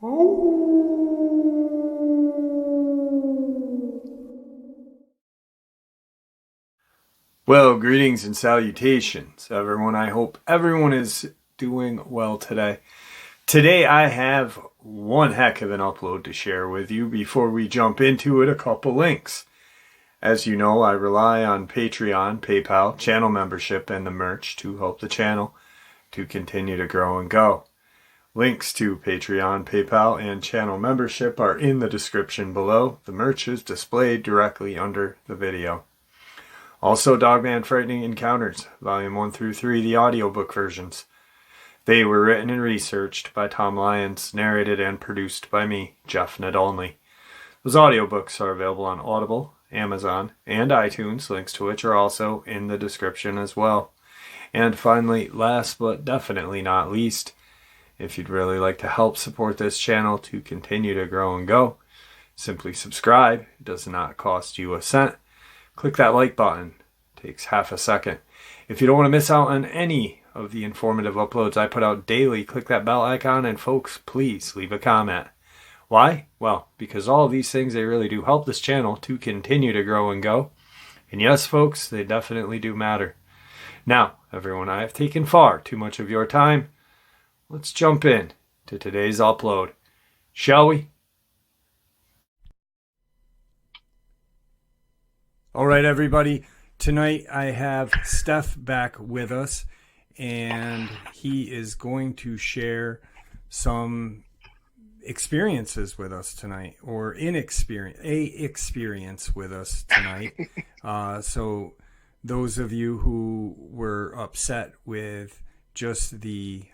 Well, greetings and salutations, everyone. I hope everyone is doing well today. Today I have one heck of an upload to share with you. Before we jump into it, a couple links. As you know, I rely on Patreon, PayPal, channel membership, and the merch to help the channel to continue to grow and go. Links to Patreon, PayPal, and channel membership are in the description below. The merch is displayed directly under the video. Also, Dogman Frightening Encounters, Volume 1 through 3, the audiobook versions. They were written and researched by Tom Lyons, narrated and produced by me, Jeff Nadolny. Those audiobooks are available on Audible, Amazon, and iTunes, links to which are also in the description as well. And finally, last but definitely not least, if you'd really like to help support this channel to continue to grow and go, simply subscribe. It does not cost you a cent. Click that like button. It takes half a second. If you don't want to miss out on any of the informative uploads I put out daily, click that bell icon, and folks, please leave a comment. Why? Well, because all of these things, they really do help this channel to continue to grow and go. And yes, folks, they definitely do matter. Now, everyone, I have taken far too much of your time. Let's jump in to today's upload, shall we? All right, everybody. Tonight I have Steph back with us, and he is going to share some experiences with us tonight, or experience with us tonight. So those of you who were upset with just the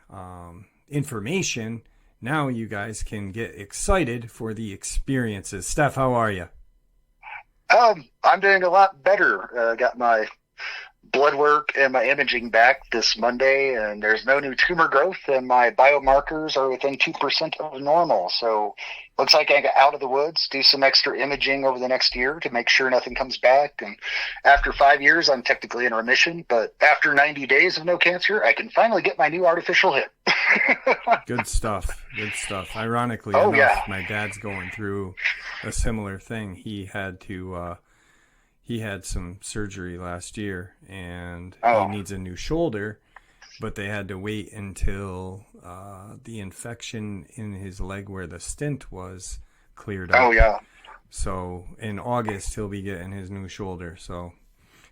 information, now you guys can get excited for the experiences. Steph, how are you? I'm doing a lot better. Got my blood work and my imaging back this Monday, and there's no new tumor growth, and my biomarkers are within 2% of normal. So looks like I got out of the woods, do some extra imaging over the next year to make sure nothing comes back. And after 5 years, I'm technically in remission, but after 90 days of no cancer, I can finally get my new artificial hip. Good stuff. Good stuff. Ironically enough, my dad's going through a similar thing. He had some surgery last year, and he needs a new shoulder, but they had to wait until the infection in his leg where the stent was cleared up. Oh, yeah. So in August, he'll be getting his new shoulder. So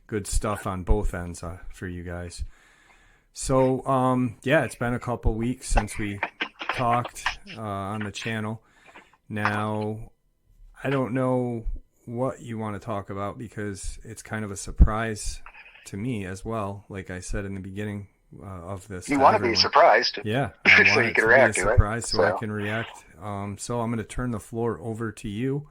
good stuff on both ends for you guys. So, yeah, it's been a couple weeks since we talked on the channel. Now, I don't know what you want to talk about because it's kind of a surprise to me as well. Like I said in the beginning of this, you want to be surprised, yeah. I so want you can react to it. Surprise, so I can react. So I'm going to turn the floor over to you,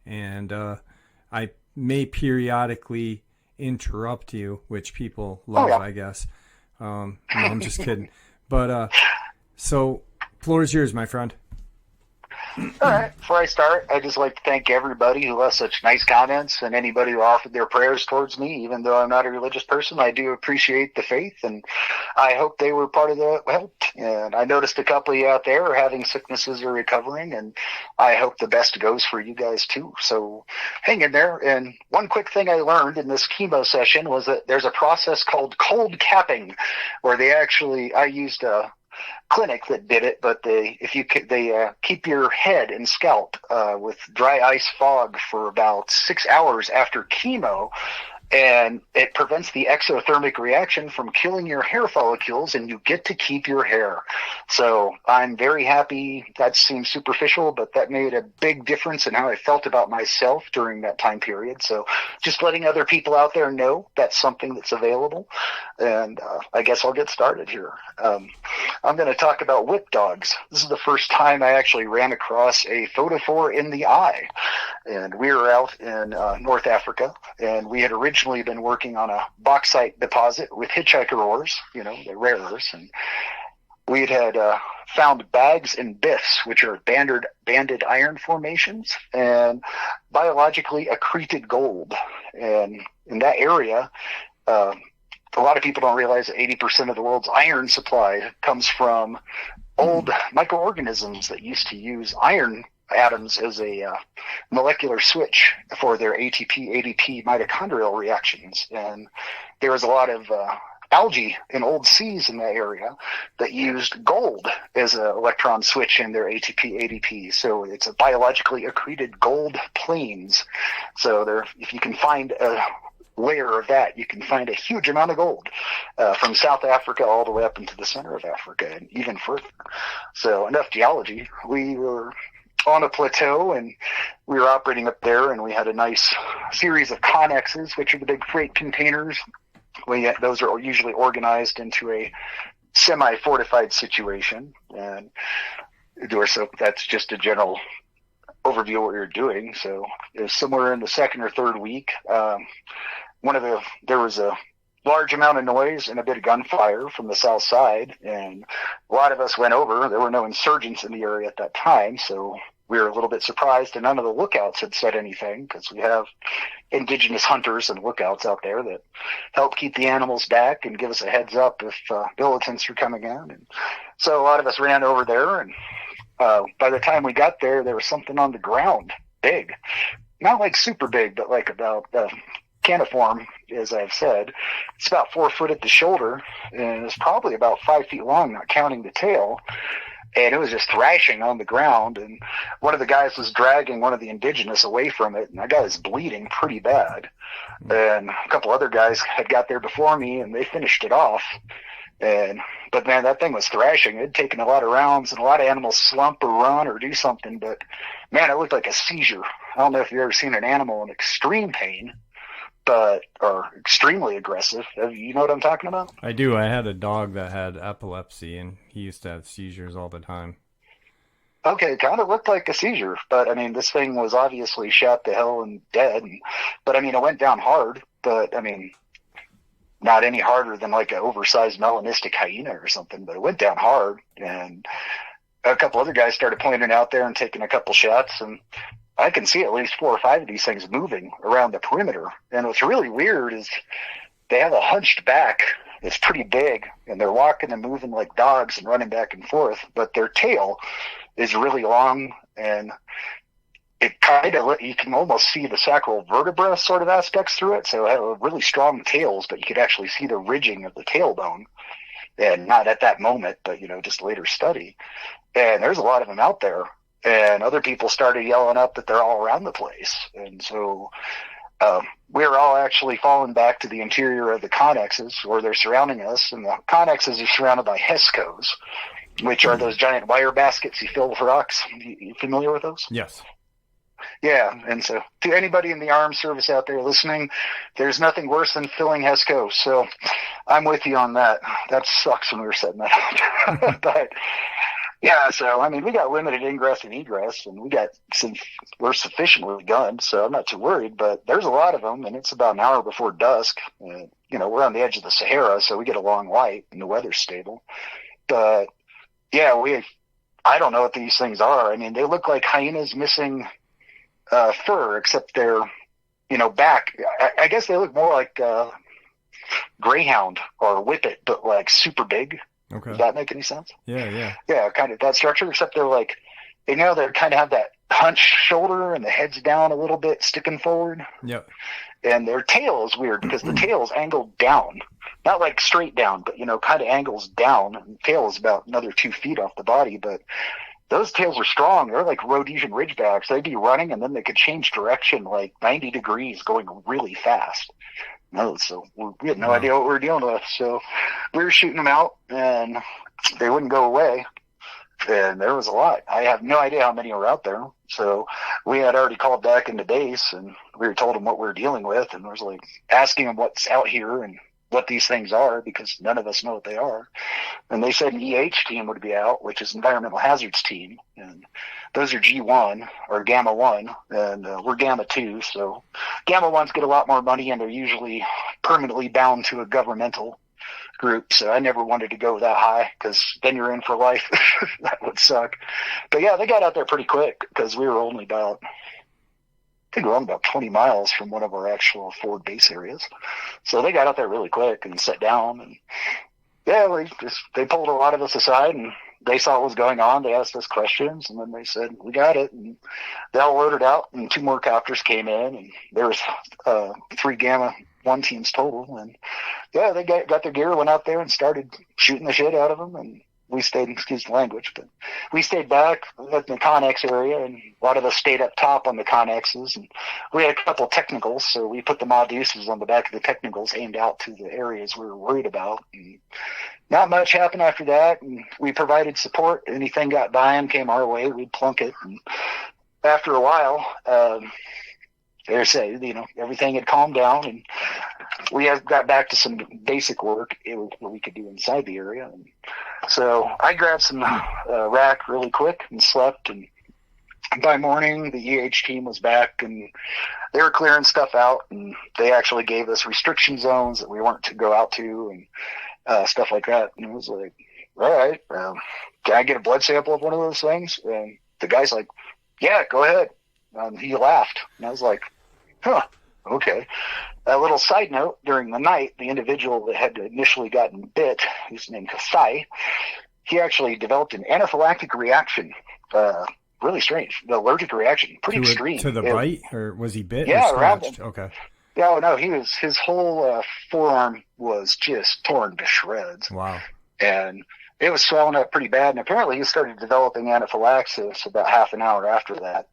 and I may periodically interrupt you, which people love, I guess. No, I'm just kidding. But so, floor is yours, my friend. All right. Before I start, I'd just like to thank everybody who left such nice comments and anybody who offered their prayers towards me. Even though I'm not a religious person, I do appreciate the faith, and I hope they were part of the help. And I noticed a couple of you out there are having sicknesses or recovering, and I hope the best goes for you guys too. So hang in there. And one quick thing I learned in this chemo session was that there's a process called cold capping, where I used a clinic that did it, but they keep your head and scalp with dry ice fog for about 6 hours after chemo, and it prevents the exothermic reaction from killing your hair follicles, and you get to keep your hair. So I'm very happy. That seems superficial, but that made a big difference in how I felt about myself during that time period. So just letting other people out there know that's something that's available. And I guess I'll get started here. I'm going to talk about whip dogs. This is the first time I actually ran across a photophore in the eye. And we were out in North Africa, and we had originally been working on a bauxite deposit with hitchhiker ores, the rare earths, and we had found bags and biffs, which are banded iron formations, and biologically accreted gold. And in that area, a lot of people don't realize that 80% of the world's iron supply comes from old microorganisms that used to use iron atoms as a molecular switch for their ATP, ADP mitochondrial reactions. And there was a lot of algae in old seas in that area that used gold as an electron switch in their ATP, ADP. So it's a biologically accreted gold plains. So there, if you can find a layer of that, you can find a huge amount of gold from South Africa all the way up into the center of Africa and even further. So enough geology. We were on a plateau and we were operating up there, and we had a nice series of connexes, which are the big freight containers. Those are usually organized into a semi-fortified situation, and so that's just a general overview of what we were doing. So it was somewhere in the second or third week. There was a large amount of noise and a bit of gunfire from the south side, and a lot of us went over. There were no insurgents in the area at that time, so we were a little bit surprised, and none of the lookouts had said anything, because we have indigenous hunters and lookouts out there that help keep the animals back and give us a heads up if militants are coming in. And so a lot of us ran over there, and by the time we got there, there was something on the ground, big. Not like super big, but like about caniform, as I've said. It's about 4 foot at the shoulder, and it's probably about 5 feet long, not counting the tail. And it was just thrashing on the ground, and one of the guys was dragging one of the indigenous away from it, and that guy was bleeding pretty bad. And a couple other guys had got there before me, and they finished it off. But man, that thing was thrashing. It had taken a lot of rounds, and a lot of animals slump or run or do something, but man, it looked like a seizure. I don't know if you've ever seen an animal in extreme pain, or extremely aggressive. You know what I'm talking about? I do. I had a dog that had epilepsy, and he used to have seizures all the time. Okay, it kind of looked like a seizure, but I mean, this thing was obviously shot to hell and dead. But I mean, it went down hard, but I mean, not any harder than like an oversized melanistic hyena or something, but it went down hard. And a couple other guys started pointing out there and taking a couple shots, and I can see at least 4 or 5 of these things moving around the perimeter. And what's really weird is they have a hunched back that's pretty big, and they're walking and moving like dogs and running back and forth, but their tail is really long, and it kind of, you can almost see the sacral vertebra sort of aspects through it. So it had really strong tails, but you could actually see the ridging of the tailbone. And not at that moment, but, just later study. And there's a lot of them out there. And other people started yelling up that they're all around the place. And so we're all actually falling back to the interior of the connexes, where they're surrounding us. And the connexes are surrounded by HESCOs, which are those giant wire baskets you fill with rocks. You familiar with those? Yes. Yeah, and so to anybody in the armed service out there listening, there's nothing worse than filling HESCO. So I'm with you on that. That sucks when we were setting that up. But yeah, so I mean, we got limited ingress and egress, and we're sufficiently gunned, so I'm not too worried. But there's a lot of them, and it's about an hour before dusk. We're on the edge of the Sahara, so we get a long light, and the weather's stable. But yeah, I don't know what these things are. I mean, they look like hyenas missing fur, except they're, back. I guess they look more like greyhound or whippet, but like super big. Okay. Does that make any sense? Yeah. Yeah, kind of that structure, except they're like, they kind of have that hunched shoulder and the head's down a little bit, sticking forward. Yep. And their tail is weird because the tail is angled down. Not like straight down, but, kind of angles down. And the tail is about another 2 feet off the body, but those tails are strong. They're like Rhodesian ridgebacks. They'd be running, and then they could change direction like 90 degrees going really fast. So we had no idea what we were dealing with. So we were shooting them out, and they wouldn't go away. And there was a lot. I have no idea how many were out there. So we had already called back into base, and we were told them what we were dealing with, and I was like asking them what's out here and what these things are, because none of us know what they are. And they said an EH team would be out, which is Environmental Hazards Team. And those are G1 or Gamma 1, and we're Gamma 2. So Gamma 1s get a lot more money, and they're usually permanently bound to a governmental group. So I never wanted to go that high, because then you're in for life. That would suck. But yeah, they got out there pretty quick, because we were only about, I think we're only about 20 miles from one of our actual forward base areas. So they got out there really quick and sat down, and yeah, they pulled a lot of us aside, and they saw what was going on. They asked us questions, and then they said, we got it. And they all loaded out, and 2 more copters came in, and there was 3 Gamma 1 teams total. And yeah, they got their gear, went out there and started shooting the shit out of them. And we stayed, excuse the language, but we stayed back at the Connex area, and a lot of us stayed up top on the Connexes. And we had a couple technicals, so we put the mod deuces on the back of the technicals aimed out to the areas we were worried about. And not much happened after that, and we provided support. Anything got by and came our way, we'd plunk it. And after a while, everything had calmed down, and we got back to some basic work what we could do inside the area. And so I grabbed some rack really quick and slept, and by morning the team was back, and they were clearing stuff out, and they actually gave us restriction zones that we weren't to go out to, and stuff like that. And it was like, all right, can I get a blood sample of one of those things? And the guy's like, yeah, go ahead. He laughed, and I was like, huh, okay. A little side note, during the night, the individual that had initially gotten bit, who's named Kasai, he actually developed an anaphylactic reaction. Really strange. The allergic reaction, pretty extreme. To the bite, or was he bit? Yeah, or around. Okay. Yeah, no, his whole forearm was just torn to shreds. Wow. And it was swelling up pretty bad, and apparently he started developing anaphylaxis about half an hour after that.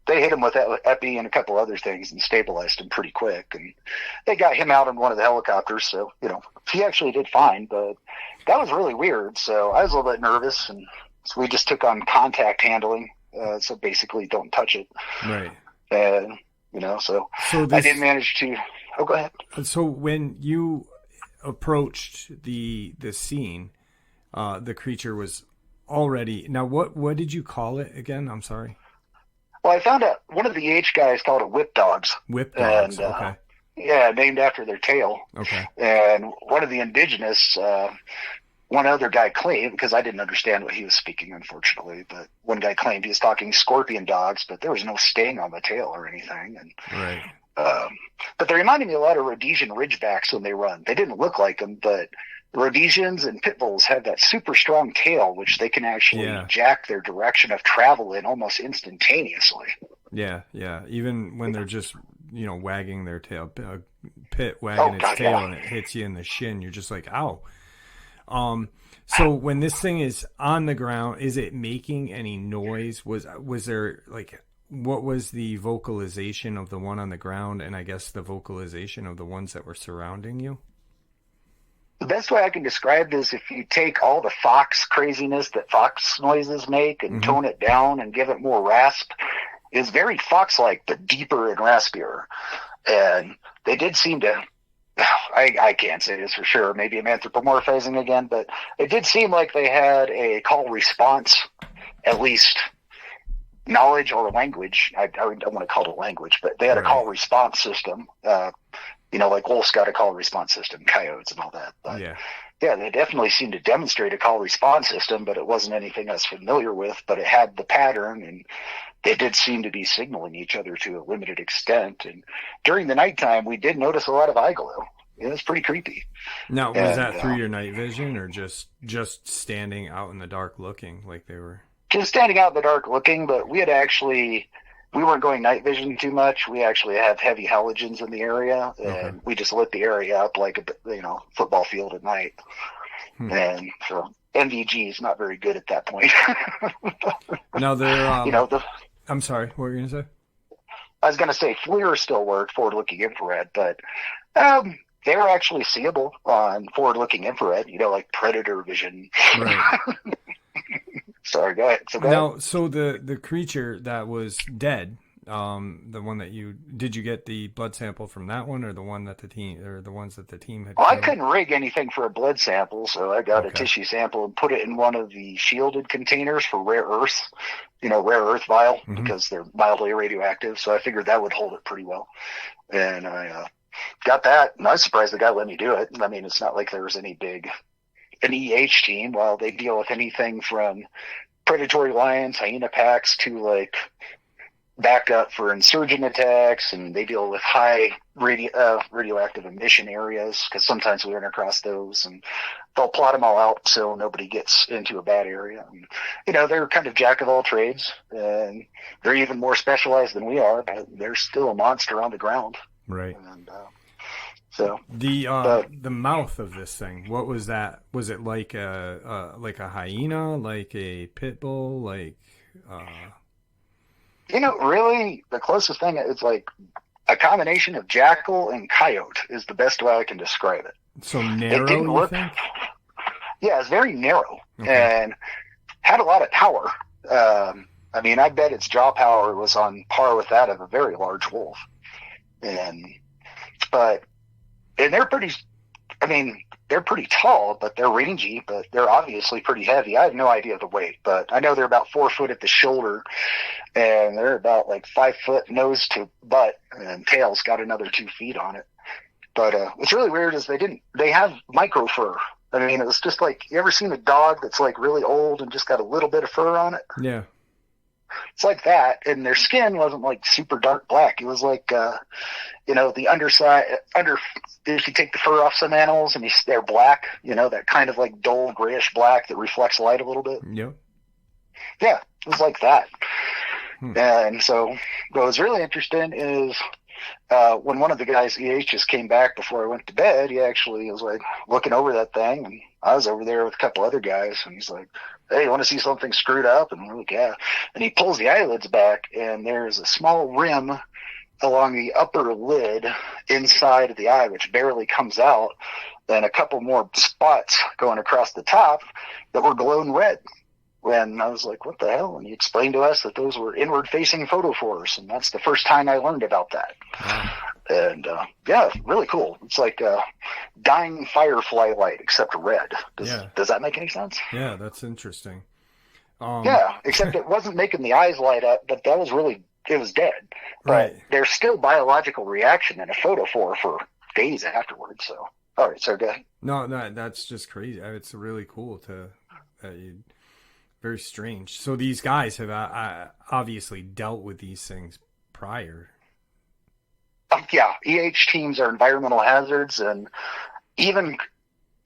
They hit him with epi and a couple other things and stabilized him pretty quick, and they got him out on one of the helicopters. So, he actually did fine, but that was really weird. So I was a little bit nervous, and so we just took on contact handling. So basically don't touch it. Right. And, so I did manage to, go ahead. So when you approached the scene, the creature was already, now what did you call it again? I'm sorry. Well, I found out one of the guys called it whip dogs. Whip dogs, and, okay. Yeah, named after their tail. Okay. And one of the indigenous, one other guy claimed, because I didn't understand what he was speaking, unfortunately, but one guy claimed he was talking scorpion dogs, but there was no sting on the tail or anything. And right. But they reminded me a lot of Rhodesian Ridgebacks when they run. They didn't look like them, but Rhodesians and pit bulls have that super strong tail, which they can actually jack their direction of travel in almost instantaneously. Yeah, yeah. Even when they're just, wagging their tail, pit wagging its tail, and it hits you in the shin, you're just like, ow. So when this thing is on the ground, is it making any noise? Was there, what was the vocalization of the one on the ground, and I guess the vocalization of the ones that were surrounding you? The best way I can describe this, if you take all the fox craziness that fox noises make and tone it down and give it more rasp, is very fox-like, but deeper and raspier. And they did seem to, I can't say this for sure, maybe I'm anthropomorphizing again, but it did seem like they had a call response, at least knowledge or language. I don't want to call it a language, but they had a call response system. Like wolves got a call response system, coyotes and all that. But yeah, they definitely seemed to demonstrate a call response system, but it wasn't anything I was familiar with, but it had the pattern, and they did seem to be signaling each other to a limited extent. And during the nighttime, we did notice a lot of eye glow. It was pretty creepy. Now, was that through your night vision, or just standing out in the dark looking like they were? Just standing out in the dark looking, but we weren't going night vision too much. We actually have heavy halogens in the area, and we just lit the area up like a football field at night. And so NVG is not very good at that point. Now they're, I'm sorry, what were you going to say? I was going to say FLIR still worked, forward-looking infrared, but they were actually seeable on forward-looking infrared, like predator vision. Right. Sorry, go ahead. So the creature that was dead, the one that did you get the blood sample from that one, or the one that the ones that the team had? Well, I couldn't rig anything for a blood sample, so I got a tissue sample and put it in one of the shielded containers for rare earth, rare earth vial, because they're mildly radioactive. So I figured that would hold it pretty well, and I got that. And I was surprised the guy let me do it. I mean, it's not like there was an team, while they deal with anything from predatory lions, hyena packs to backup for insurgent attacks, and they deal with high radioactive emission areas because sometimes we run across those, and they'll plot them all out so nobody gets into a bad area. And, they're kind of jack of all trades, and they're even more specialized than we are, but they're still a monster on the ground. Right. And so the mouth of this thing, what was that? Was it like a hyena, like a pit bull, like? Really, the closest thing is like a combination of jackal and coyote is the best way I can describe it. So narrow, it didn't look, think? Yeah, it's very narrow, okay. And had a lot of power. I bet its jaw power was on par with that of a very large wolf. And they're pretty, they're pretty tall, but they're rangy, but they're obviously pretty heavy. I have no idea the weight, but I know they're about 4 foot at the shoulder, and they're about like 5 foot nose to butt, and tail's got another 2 feet on it. But what's really weird is they have micro fur. It was just like, you ever seen a dog that's like really old and just got a little bit of fur on it? Yeah. It's like that, and their skin wasn't like super dark black. It was like, the underside, if you take the fur off some animals and they're black, that kind of like dull grayish black that reflects light a little bit. Yep. Yeah, it was like that. Hmm. And so what was really interesting is when one of the guys, EHs, came back before I went to bed, he actually was like looking over that thing, and I was over there with a couple other guys, and he's like, "Hey, you want to see something screwed up?" And we're like, "Yeah." And he pulls the eyelids back, and there's a small rim along the upper lid inside of the eye, which barely comes out, and a couple more spots going across the top that were glowing red. When I was like, "What the hell?" And he explained to us that those were inward-facing photophores, and that's the first time I learned about that. Wow. And really cool. It's like a dying firefly light, except red. Does that make any sense? Yeah, that's interesting. Except it wasn't making the eyes light up, but it was dead. But there's still biological reaction in a photophore for days afterwards. So, all right, so go ahead. No, that's just crazy. It's really cool very strange. So these guys have obviously dealt with these things prior. teams are environmental hazards, and even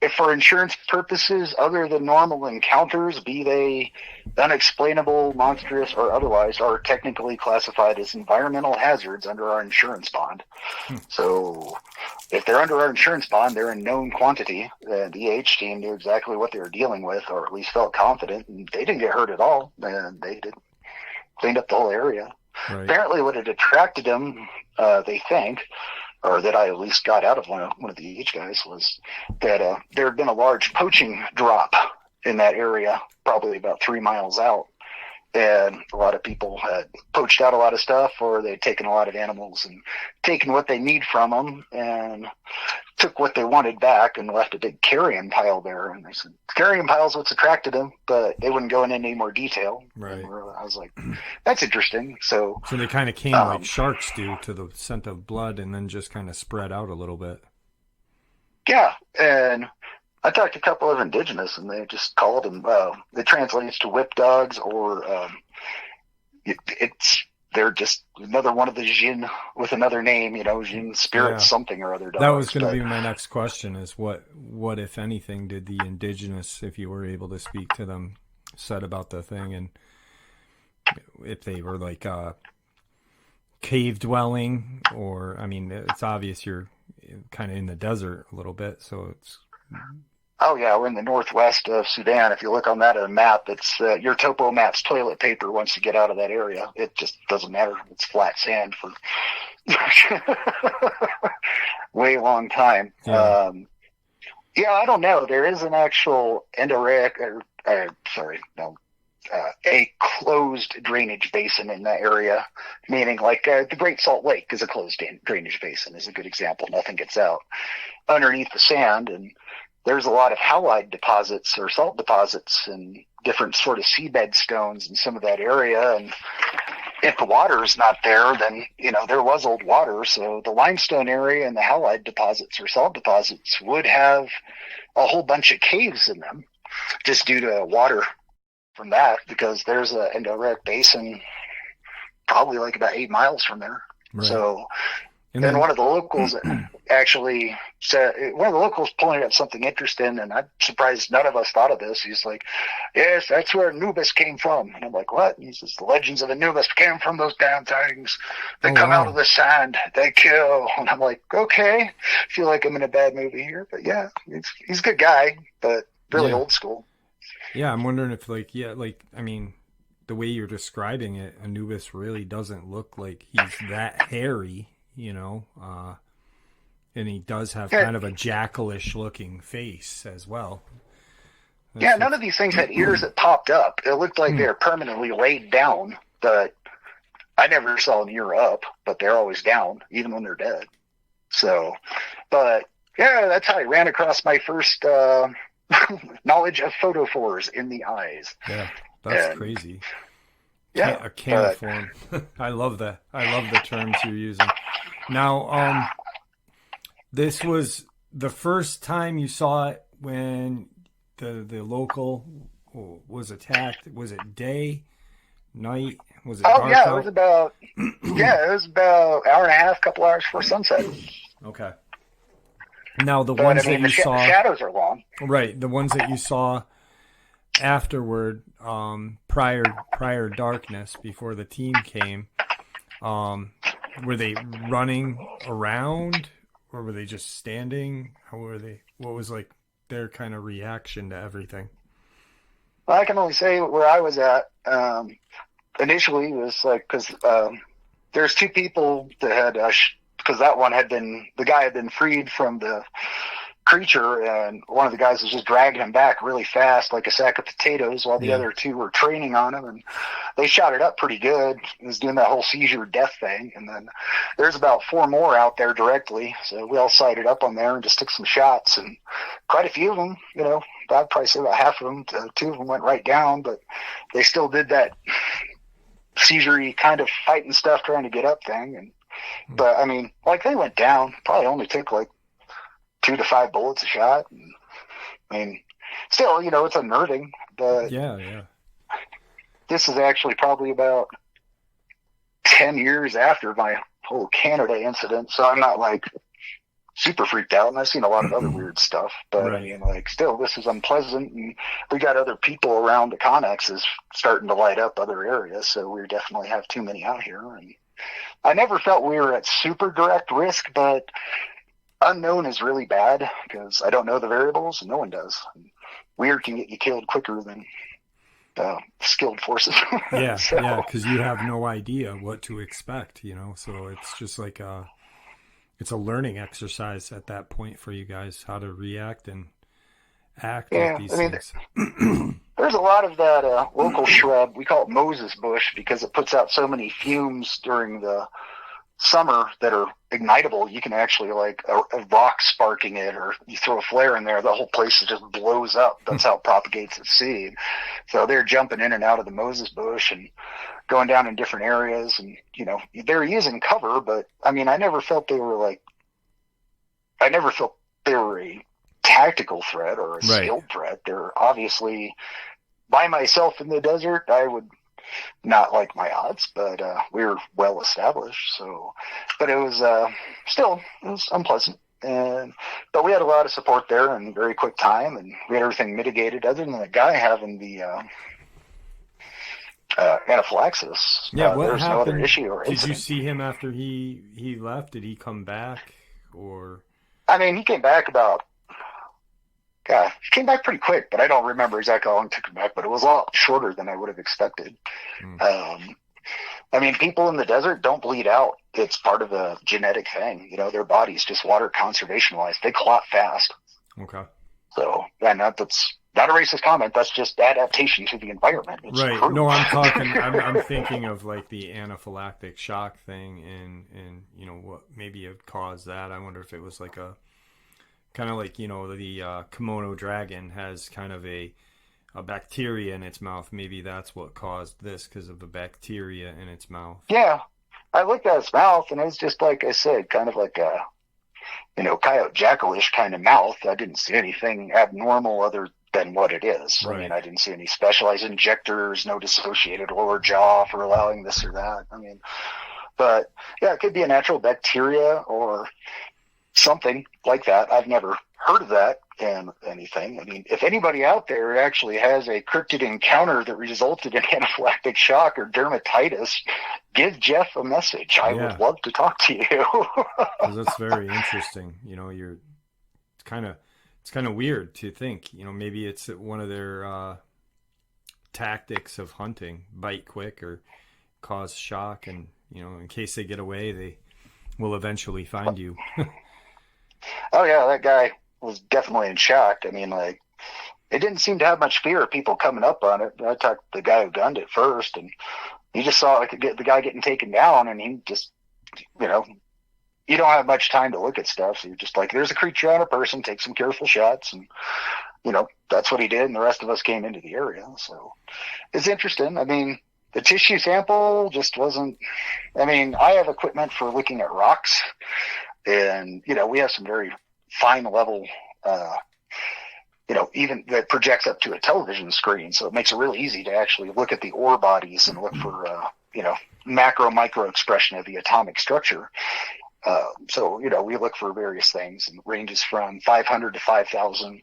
if for insurance purposes, other than normal encounters, be they unexplainable, monstrous, or otherwise, are technically classified as environmental hazards under our insurance bond. So if they're under our insurance bond, they're in known quantity. The team knew exactly what they were dealing with, or at least felt confident, and they didn't get hurt at all. And they cleaned up the whole area. Right. Apparently what had attracted them, they think, or that I at least got out of one of the EH guys, was that there had been a large poaching drop in that area, probably about 3 miles out. And a lot of people had poached out a lot of stuff, or they'd taken a lot of animals and taken what they need from them and took what they wanted back and left a big carrion pile there. And they said, carrion pile's what's attracted them, but they wouldn't go into any more detail. Right. And I was like, that's interesting. So they kind of came like sharks do to the scent of blood and then just kind of spread out a little bit. Yeah. And I talked to a couple of indigenous, and they just called them, it translates to whip dogs, or they're just another one of the Jin with another name, Jin spirit something or other dogs. That was going to be my next question, is what, if anything, did the indigenous, if you were able to speak to them, said about the thing, and if they were like cave dwelling, or, it's obvious you're kind of in the desert a little bit, so it's... Oh, yeah, we're in the northwest of Sudan. If you look on that map, it's your topo map's toilet paper once you get out of that area. It just doesn't matter. It's flat sand for way long time. Yeah. I don't know. There is an actual a closed drainage basin in that area, meaning like the Great Salt Lake is a closed drainage basin, is a good example. Nothing gets out underneath the sand, and there's a lot of halide deposits or salt deposits and different sort of seabed stones in some of that area. And if the water is not there, then, there was old water. So the limestone area and the halide deposits or salt deposits would have a whole bunch of caves in them just due to water from that, because there's an endorheic basin probably like about 8 miles from there. Right. So, And then then, one of the locals actually said, one of the locals pointed out something interesting, and I'm surprised none of us thought of this. He's like, yes, that's where Anubis came from. And I'm like, what? And he says, the legends of Anubis came from those damn things. They come out of the sand. They kill. And I'm like, okay. I feel like I'm in a bad movie here. But yeah, he's a good guy, but really old school. Yeah, I'm wondering if, I mean, the way you're describing it, Anubis really doesn't look like he's that hairy, and he does have kind of a jackalish looking face as well. None of these things had ears that popped up. It looked like they were permanently laid down, but I never saw an ear up, but they're always down, even when they're dead. So, but yeah, that's how I ran across my first knowledge of photophores in the eyes. Yeah, that's crazy. Yeah, a caniform. I love that. I love the terms you're using. Now, this was the first time you saw it when the local was attacked. Was it day, night? Was it dark yeah, out? it was about hour and a half, couple hours before sunset. Okay. Now the ones that you saw, the shadows are long. Right, the ones that you saw afterward, prior darkness, before the team came, were they running around, or were they just standing? How were they? What was like their kind of reaction to everything? Well, I can only say where I was at. Initially, it was like, because there's two people that had, because the guy had been freed from the creature, and one of the guys was just dragging him back really fast like a sack of potatoes, while the other two were training on him, and they shot it up pretty good. He was doing that whole seizure death thing, and then there's about 4 more out there directly, so we all sighted up on there and just took some shots, and quite a few of them, I'd probably say about half of them, 2 of them went right down, but they still did that seizure-y kind of fighting stuff trying to get up thing. And but I mean, they went down, probably only took 2 to 5 bullets a shot. And, I mean, still, it's unnerving, but yeah. This is actually probably about 10 years after my whole Canada incident, so I'm not super freaked out, and I've seen a lot of other weird stuff, but right. I mean, still, this is unpleasant, and we got other people around the connexes starting to light up other areas, so we definitely have too many out here, and I never felt we were at super direct risk, but unknown is really bad, because I don't know the variables, and no one does. And weird can get you killed quicker than skilled forces. Yeah, because you have no idea what to expect, so it's just like it's a learning exercise at that point for you guys, how to react and act with these things. There's a lot of that local shrub. We call it Moses bush because it puts out so many fumes during the summer that are ignitable. You can actually a rock sparking it, or you throw a flare in there, the whole place just blows up. That's how it propagates at sea. So they're jumping in and out of the Moses bush and going down in different areas, and they're using cover, but I mean, I never felt they were a tactical threat or a skilled threat. They're obviously, by myself in the desert, I would not like my odds, but we were well established. So, but it was still, it was unpleasant. But we had a lot of support there in a very quick time, and we had everything mitigated, other than the guy having the anaphylaxis. Yeah, what there was happened? No other issue or incident. Did you see him after he left? Did he come back, or? I mean, he came back he came back pretty quick, but I don't remember exactly how long it took him back, but it was a lot shorter than I would have expected. I mean, people in the desert don't bleed out. It's part of a genetic thing. Their bodies, just water conservation-wise, they clot fast. Okay. So, that's not a racist comment. That's just adaptation to the environment. It's right. true. No, I'm thinking of the anaphylactic shock thing, and what maybe it caused that. I wonder if it was a kind of the kimono dragon has kind of a bacteria in its mouth. Maybe that's what caused this, because of the bacteria in its mouth. Yeah. I looked at its mouth, and it was just like I said, kind of like a, coyote jackalish kind of mouth. I didn't see anything abnormal other than what it is. Right. I mean, I didn't see any specialized injectors, no dissociated lower jaw for allowing this or that. I mean, but yeah, it could be a natural bacteria or something like that. I've never heard of that in anything. I mean, if anybody out there actually has a cryptid encounter that resulted in anaphylactic shock or dermatitis, give Jeff a message. I would love to talk to you. Because that's very interesting. You know, it's kind of weird to think, you know, maybe it's one of their tactics of hunting, bite quick or cause shock, and, you know, in case they get away, they will eventually find you. Oh yeah, that guy was definitely in shock. I mean, like, it didn't seem to have much fear of people coming up on it. I talked to the guy who gunned it first, and he just saw like the guy getting taken down, and he just, you know, you don't have much time to look at stuff, so you're just like, there's a creature on a person, take some careful shots, and, you know, that's what he did, and the rest of us came into the area. So it's interesting. I mean, the tissue sample just wasn't, I mean, I have equipment for looking at rocks, and, you know, we have some very fine level, you know, even that projects up to a television screen. So it makes it really easy to actually look at the ore bodies and look for, you know, macro, micro expression of the atomic structure. So, you know, we look for various things, and it ranges from 500 to 5,000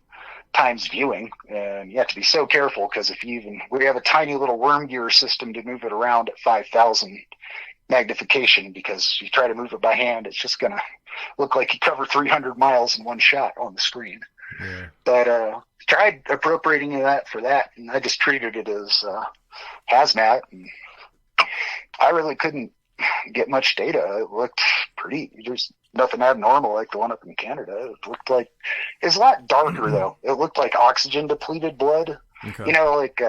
times viewing. And you have to be so careful, because we have a tiny little worm gear system to move it around at 5,000 magnification, because you try to move it by hand, it's just going to look like you cover 300 miles in one shot on the screen. Yeah. But tried appropriating that for that, and I just treated it as hazmat, and I really couldn't get much data. It looked there's nothing abnormal like the one up in Canada. It looked like, it's a lot darker though. It looked like oxygen depleted blood. Okay. You know, like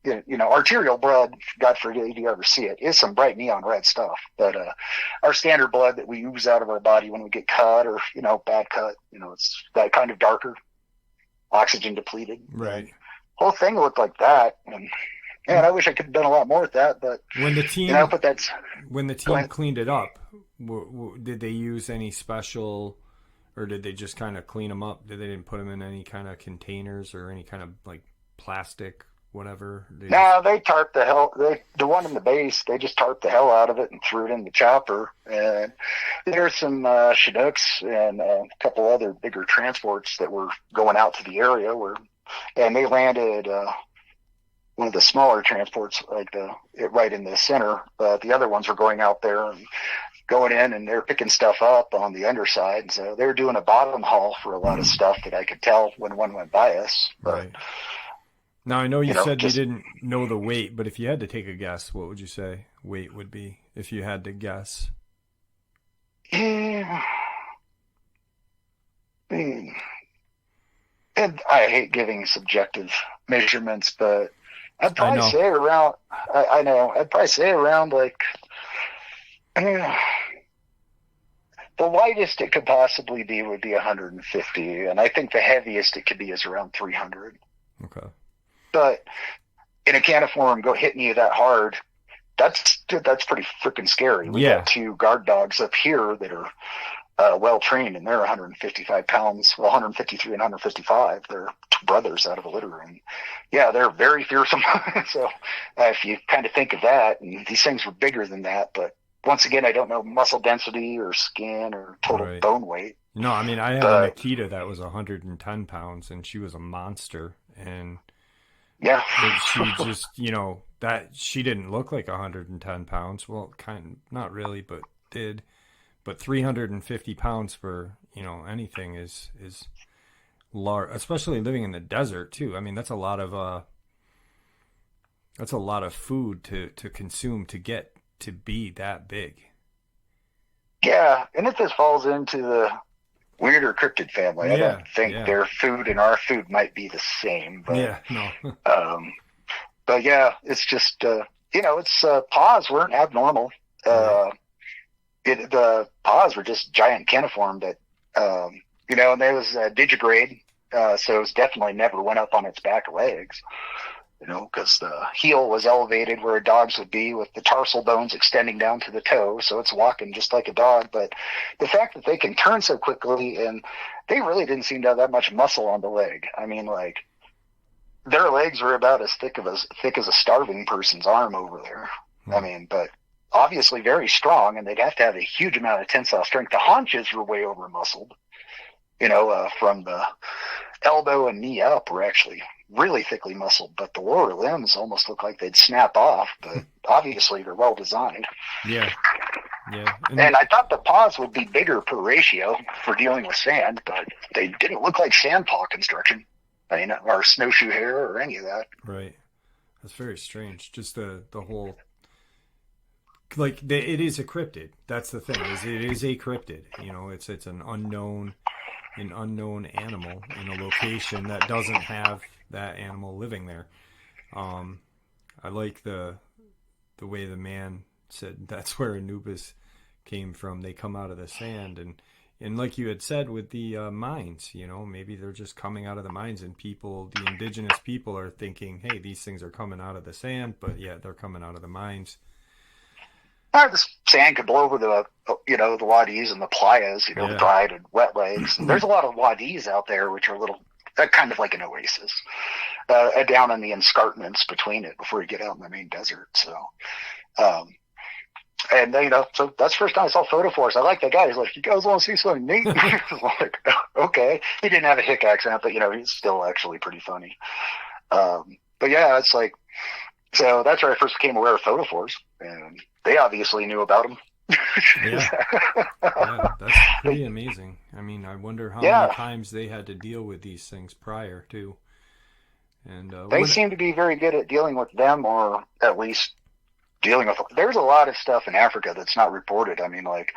you know, arterial blood, God forbid you ever see it, is some bright neon red stuff. But our standard blood that we ooze out of our body when we get cut or, you know, bad cut, you know, it's that kind of darker, oxygen depleted. Right. Whole thing looked like that. And man, I wish I could have done a lot more with that. But when the team, you know, when the team cleaned it up, did they use any special, or did they just kind of clean them up? They didn't put them in any kind of containers or any kind of like plastic, whatever? They tarped the one in the base, they just tarped the hell out of it and threw it in the chopper. And there's some Chinooks and a couple other bigger transports that were going out to the area and they landed one of the smaller transports, like right in the center. The other ones were going out there and going in, and they're picking stuff up on the underside. So they were doing a bottom haul for a lot of stuff that I could tell when one went by us. But, right. Now, I know you said you didn't know the weight, but if you had to take a guess, what would you say weight would be if you had to guess? Yeah. And I hate giving subjective measurements, but I'd probably say around, I know, I'd probably say around like, the lightest it could possibly be would be 150, and I think the heaviest it could be is around 300. Okay. But in a caniform, go hitting you that hard, that's pretty freaking scary. We got two guard dogs up here that are well trained, and they're 155 pounds, well, 153 and 155. They're two brothers out of a litter, and yeah, they're very fearsome. So if you kind of think of that, and these things were bigger than that, but once again, I don't know muscle density or skin or total bone weight. No, I mean, I had a Nikita that was 110 pounds, and she was a monster. And yeah, she just, you know, that she didn't look like 110 pounds. Well, not really, but did. But 350 pounds for, you know, anything is large, especially living in the desert too. I mean, that's a lot of food to consume to get to be that big. Yeah, and it just falls into the weirder cryptid family. I don't think their food and our food might be the same. But, but yeah, it's just you know, its paws weren't abnormal. The paws were just giant caniform that you know, and there was digigrade, so it definitely never went up on its back legs. You know, because the heel was elevated where a dog's would be, with the tarsal bones extending down to the toe, so it's walking just like a dog. But the fact that they can turn so quickly, and they really didn't seem to have that much muscle on the leg. I mean, like, their legs were about as thick as a starving person's arm over there. I mean, but obviously very strong, and they'd have to have a huge amount of tensile strength. The haunches were way over muscled. From the elbow and knee up were actually really thickly muscled, but the lower limbs almost look like they'd snap off. But obviously they're well designed. Yeah. And I thought the paws would be bigger per ratio for dealing with sand, but they didn't look like sand paw construction. I mean, or snowshoe hair or any of that. Right. That's very strange. Just the whole, like, it is a cryptid. That's the thing. It is a cryptid. It's an unknown animal in a location that doesn't have that animal living there. I like the way the man said that's where Anubis came from. They come out of the sand, and like you had said with the mines, maybe they're just coming out of the mines, and the indigenous people are thinking, hey, these things are coming out of the sand, but yeah, they're coming out of the mines. The sand could blow over the wadis and the playas, the dried and wet lakes. There's a lot of wadis out there, which are kind of like an oasis, down in the escarpments between it before you get out in the main desert. So, so that's the first time I saw photophores. I like that guy. He's like, you guys want to see something neat? I was like, okay. He didn't have a hick accent, but he's still actually pretty funny. But yeah, it's like, so that's where I first became aware of photophores, and they obviously knew about them. Yeah, that's pretty amazing. I mean, I wonder how many times they had to deal with these things prior to. And they seem to be very good at dealing with them, or at least dealing with. There's a lot of stuff in Africa that's not reported. I mean, like,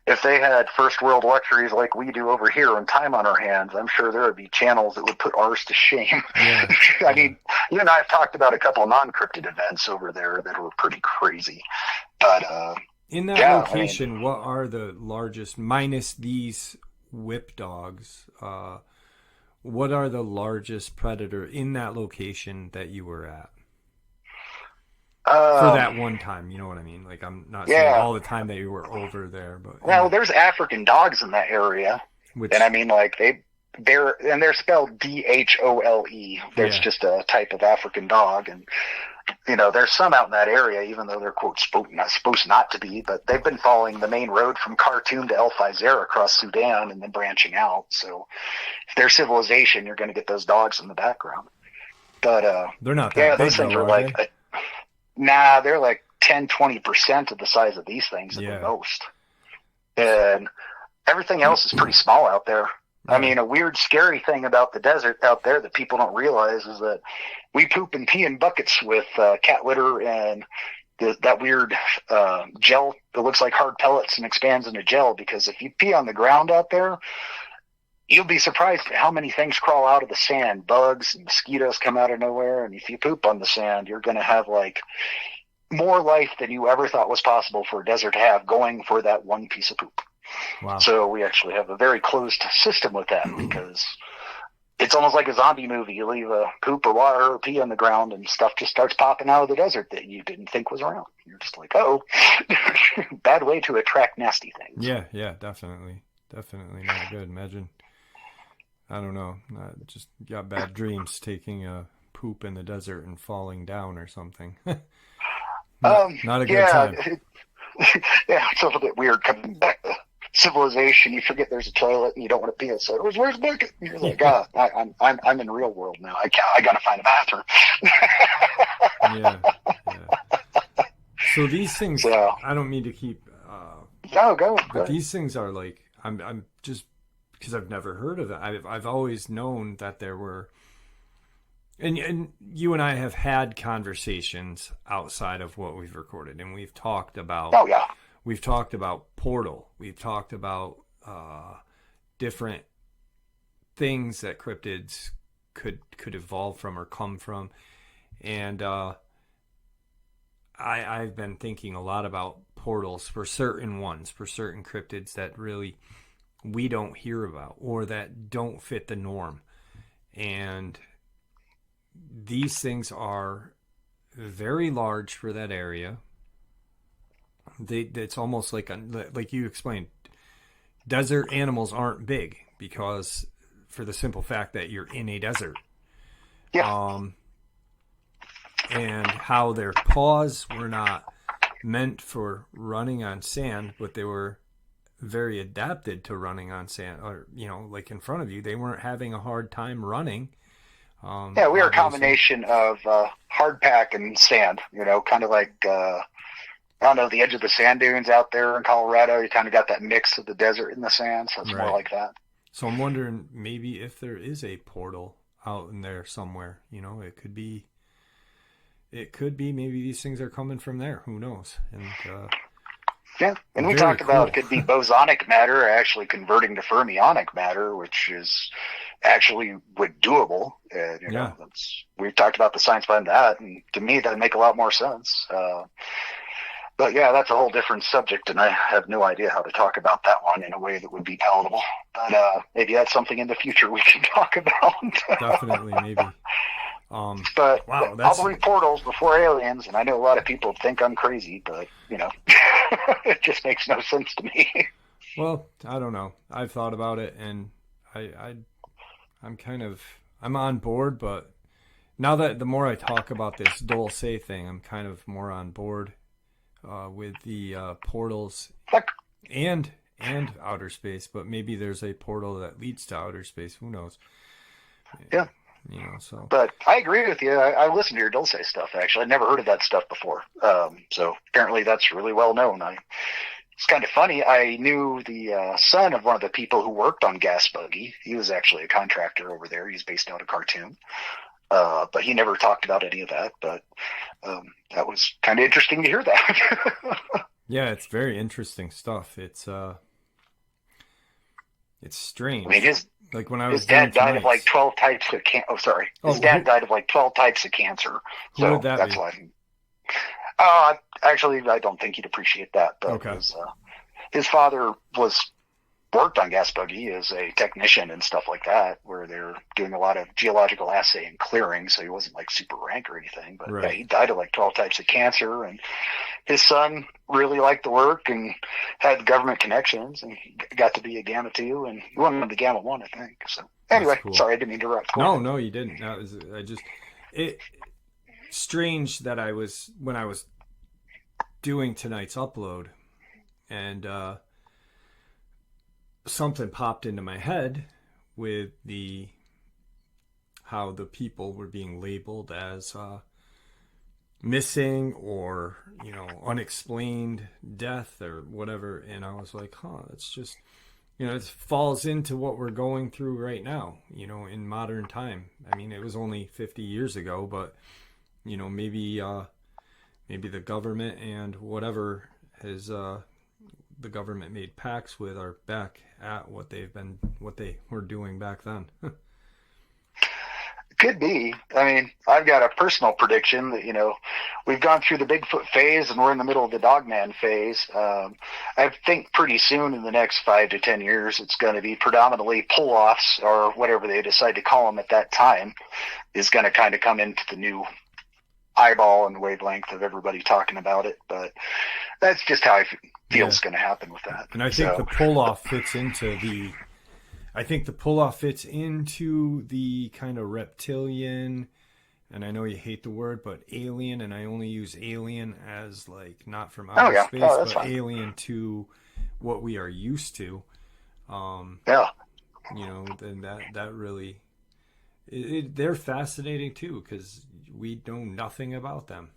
if they had first world luxuries like we do over here and time on our hands, I'm sure there would be channels that would put ours to shame. Yeah. I mean, you and I have talked about a couple of non-cryptid events over there that were pretty crazy. But in that location, what are the largest, minus these whip dogs, what are the largest predator in that location that you were at? For that one time, you know what I mean? Like, I'm not saying all the time that you were over there, but there's African dogs in that area, and I mean, like, they're spelled DHOLE. That's just a type of African dog, and there's some out in that area, even though they're quote supposed not to be. But they've been following the main road from Khartoum to El Fazer across Sudan, and then branching out. So, if there's civilization, you're going to get those dogs in the background. But they're not that big, those things though, are like. Nah, they're like 10-20% of the size of these things at the most. And everything else is pretty small out there. I mean, a weird, scary thing about the desert out there that people don't realize is that we poop and pee in buckets with cat litter and that weird gel that looks like hard pellets and expands into gel, because if you pee on the ground out there, you'll be surprised at how many things crawl out of the sand. Bugs and mosquitoes come out of nowhere. And if you poop on the sand, you're going to have like more life than you ever thought was possible for a desert to have, going for that one piece of poop. Wow. So we actually have a very closed system with that, because it's almost like a zombie movie. You leave a poop or water or pee on the ground and stuff just starts popping out of the desert that you didn't think was around. You're just like, oh, bad way to attract nasty things. Yeah, definitely. Definitely not good. Imagine. I don't know. I just got bad dreams taking a poop in the desert and falling down or something. not a good time. It's a little bit weird coming back to civilization. You forget there's a toilet and you don't want to pee. So where's the bucket? And you're like, I'm in real world now. I got to find a bathroom. yeah. So these things, I don't mean to keep. Go. But these things are like, I'm just. Because I've never heard of it. I've always known that there were, and you and I have had conversations outside of what we've recorded, and we've talked about. Oh yeah. We've talked about portal. We've talked about different things that cryptids could evolve from or come from, and I've been thinking a lot about portals for certain cryptids that really we don't hear about or that don't fit the norm. And these things are very large for that area. It's almost like you explained, desert animals aren't big because for the simple fact that you're in a desert. Yeah. And how their paws were not meant for running on sand, but they were very adapted to running on sand, or like in front of you, they weren't having a hard time running. Yeah, we are a Obviously. combination of hard pack and sand. Kind of like I don't know, the edge of the sand dunes out there in Colorado. You kind of got that mix of the desert and the sand, so it's more Right. like that. So I'm wondering maybe if there is a portal out in there somewhere. It could be maybe these things are coming from there. Who knows? And Yeah, and we very talked about cool. it could be bosonic matter actually converting to fermionic matter, which is actually doable. And, Yeah, we've talked about the science behind that, and to me, that'd make a lot more sense. But yeah, that's a whole different subject, and I have no idea how to talk about that one in a way that would be palatable. But maybe that's something in the future we can talk about. definitely, maybe. But Wow, I'll that's believe portals before aliens, and I know a lot of people think I'm crazy, but it just makes no sense to me. well. I don't know. I've thought about it, and I'm I'm on board. But now that the more I talk about this Dulce thing, I'm kind of more on board with the portals Like, and outer space. But maybe there's a portal that leads to outer space. Who knows? yeah. So But I agree with you. I listened to your Dulce stuff, actually. I'd never heard of that stuff before. So apparently that's really well known. It's kind of funny. I knew the son of one of the people who worked on Gas Buggy. He was actually a contractor over there. He's based out of Khartoum. But he never talked about any of that. But that was kind of interesting to hear that. yeah, it's very interesting stuff. It's strange. I mean, Like when I was his dad doing died of like tonight's. 12 types of cancer. Oh, sorry. His dad died of like 12 types of cancer. Who would So that that's be? why. Actually, I don't think he'd appreciate that. But Okay. his father worked on Gas Buggy as a technician and stuff like that, where they're doing a lot of geological assay and clearing. So he wasn't like super rank or anything. But yeah, Right. he died of like 12 types of cancer. And his son really liked the work and had government connections and got to be a Gamma 2. And he went on the Gamma 1, I think. So That's anyway, cool. sorry, I didn't interrupt. No, you didn't. It strange that when I was doing tonight's upload, and something popped into my head with how the people were being labeled as missing or unexplained death or whatever, and I was like, it's just it falls into what we're going through right now, in modern time. I mean, it was only 50 years ago, but maybe the government and whatever has the government made pacts with are back at what they were doing back then. Could be. I mean, I've got a personal prediction that, we've gone through the Bigfoot phase and we're in the middle of the Dogman phase. I think pretty soon in the next 5 to 10 years, it's going to be predominantly pull-offs or whatever they decide to call them at that time is going to kind of come into the new eyeball and wavelength of everybody talking about it. But that's just how I feel it's going to happen with that. And I think the pull-off fits into the kind of reptilian, and I know you hate the word, but alien, and I only use alien as like not from outer space, but fine. Alien to what we are used to. Yeah. Then that really, they're fascinating too, because we know nothing about them.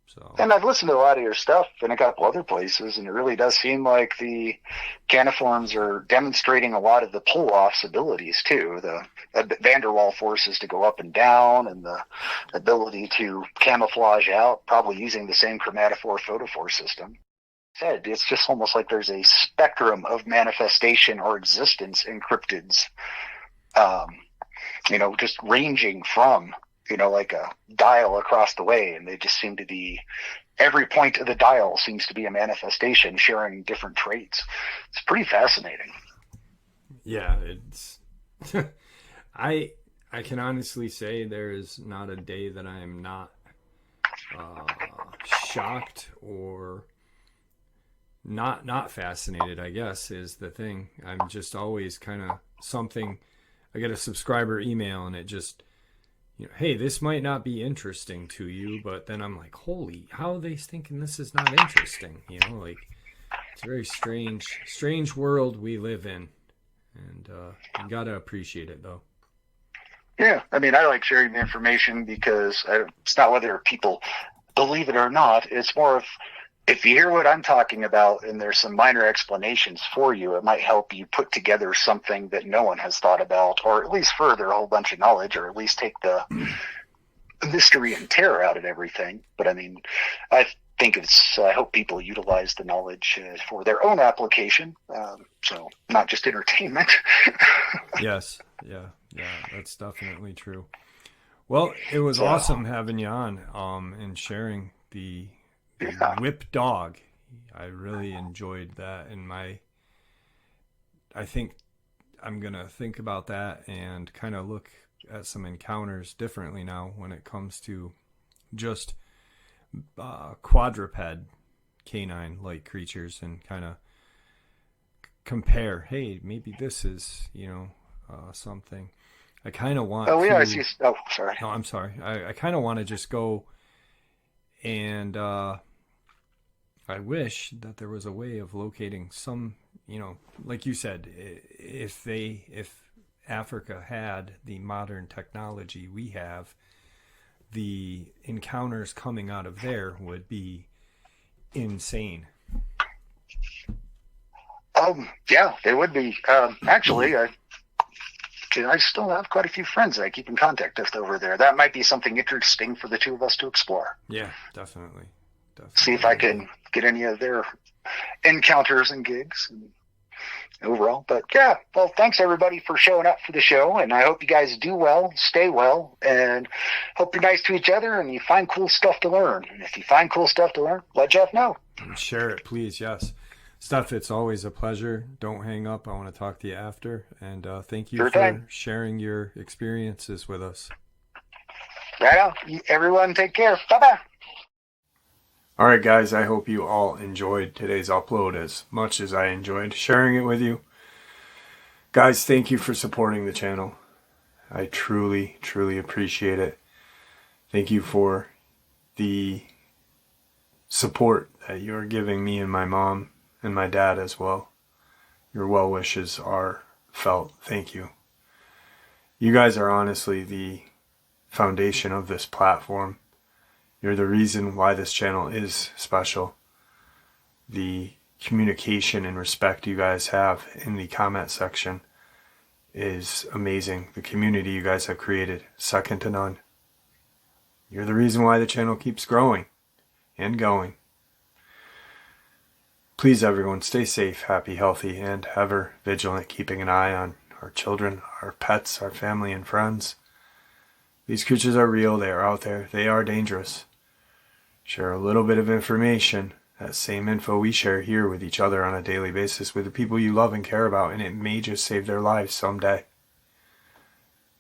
So. And I've listened to a lot of your stuff in a couple other places, and it really does seem like the caniforms are demonstrating a lot of the pull-offs abilities too. The van der Waal forces to go up and down, and the ability to camouflage out, probably using the same chromatophore photophore system. It's just almost like there's a spectrum of manifestation or existence in cryptids, just ranging from like a dial across the way, and they just seem to be, every point of the dial seems to be a manifestation sharing different traits. It's pretty fascinating. Yeah, it's I can honestly say there is not a day that I am not shocked or not fascinated, I guess, is the thing. I'm just always kind of something. I get a subscriber email and it just hey, this might not be interesting to you, but then I'm like, holy, how are they thinking this is not interesting? Like, it's a very strange world we live in, and you gotta appreciate it, though. Yeah, I mean, I like sharing the information because it's not whether people believe it or not. It's more of, if you hear what I'm talking about and there's some minor explanations for you, it might help you put together something that no one has thought about, or at least further a whole bunch of knowledge, or at least take the mystery and terror out of everything. But I mean, I I hope people utilize the knowledge for their own application. So not just entertainment. Yes. Yeah. That's definitely true. Well, it was awesome having you on, and sharing the whip dog. I really enjoyed that. And I think I'm going to think about that and kind of look at some encounters differently now when it comes to just quadruped canine like creatures, and kind of compare, hey, maybe this is something I kind of want sorry. No, I'm sorry. I kind of want to just go and I wish that there was a way of locating some, like you said, if Africa had the modern technology we have, the encounters coming out of there would be insane. Yeah, they would be. Actually, I still have quite a few friends that I keep in contact with over there. That might be something interesting for the two of us to explore. Yeah, definitely. See if I can get any of their encounters and gigs and overall. But yeah, well, thanks everybody for showing up for the show, and I hope you guys do well, stay well, and hope you're nice to each other and you find cool stuff to learn. And if you find cool stuff to learn, let Jeff know. Share it, please. Yes. Steph, it's always a pleasure. Don't hang up. I want to talk to you after. And thank you for sharing your experiences with us. Right on. Everyone take care. Bye-bye. All right, guys. I hope you all enjoyed today's upload as much as I enjoyed sharing it with you. Guys, thank you for supporting the channel. I truly, truly appreciate it. Thank you for the support that you are giving me and my mom and my dad as well. Your well wishes are felt. Thank you. You guys are honestly the foundation of this platform. You're the reason why this channel is special. The communication and respect you guys have in the comment section is amazing. The community you guys have created, second to none. You're the reason why the channel keeps growing and going. Please, everyone, stay safe, happy, healthy, and ever vigilant, keeping an eye on our children, our pets, our family, and friends. These creatures are real. They are out there. They are dangerous. Share a little bit of information, that same info we share here with each other on a daily basis with the people you love and care about, and it may just save their lives someday.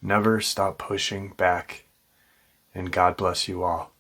Never stop pushing back, and God bless you all.